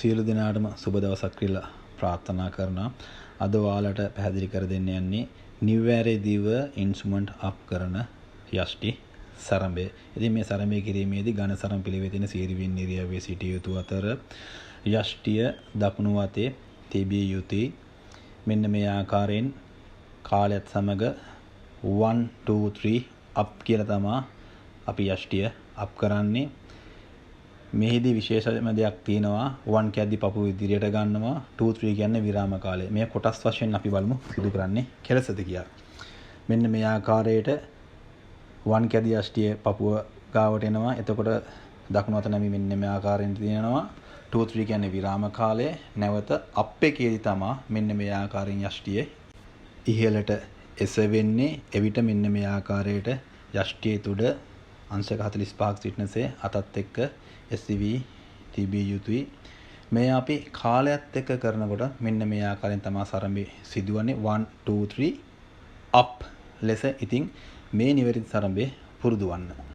සියලු දෙනාටම සුබ දවසක් කියලා ප්‍රාර්ථනා කරනවා. අද ඔයාලට පැහැදිලි කර දෙන්න යන්නේ නිවැරදිව ඉන්ස්ට්‍රුමන්ට් අප් කරන යෂ්ටි සරඹය. ඉතින් මේ සරඹය කිරීමේදී ඝන සරම් පිළිවෙතින සීරිවින් නිරියවේ සිටිය යුතු අතර යෂ්ටිය දකුණු අතේ තිබිය යුතුයි. මෙන්න මේ ආකාරයෙන් කාලයත් සමග 1 2 3 අප් කියලා තමයි අපි යෂ්ටිය අප් කරන්නේ. මෙහිදී විශේෂම දෙයක් තියෙනවා. 1 කියද්දි පපුව ඉදිරියට ගන්නවා. 2 3 කියන්නේ විරාම කාලය. මේ කොටස් වශයෙන් අපි බලමු සිදු කරන්නේ කෙලසද කියලා. මෙන්න මේ ආකාරයට 1 කියද්දි යෂ්ටිය පපුව ගාවට එනවා. එතකොට දකුණු අත නැමි මෙන්න මේ ආකාරයෙන් තියෙනවා. 2 3 කියන්නේ විරාම කාලය. නැවත අප් එකේදී තමයි මෙන්න මේ ආකාරයෙන් යෂ්ටිය ඉහළට එසවෙන්නේ. එවිට මෙන්න මේ ආකාරයට යෂ්ටියේ තුඩ අංශක 45ක් සිටිනසේ අතත් එක්ක SCV තිබිය යුතුයි. මේ අපි කාලයත් එක්ක කරනකොට මෙන්න මේ ආකාරයෙන් තමයි සරඹේ සිදුවන්නේ 1 2 3 අප් ලෙස. ඉතින් මේ නිවැරදි සරඹේ පුරුදු වන්න.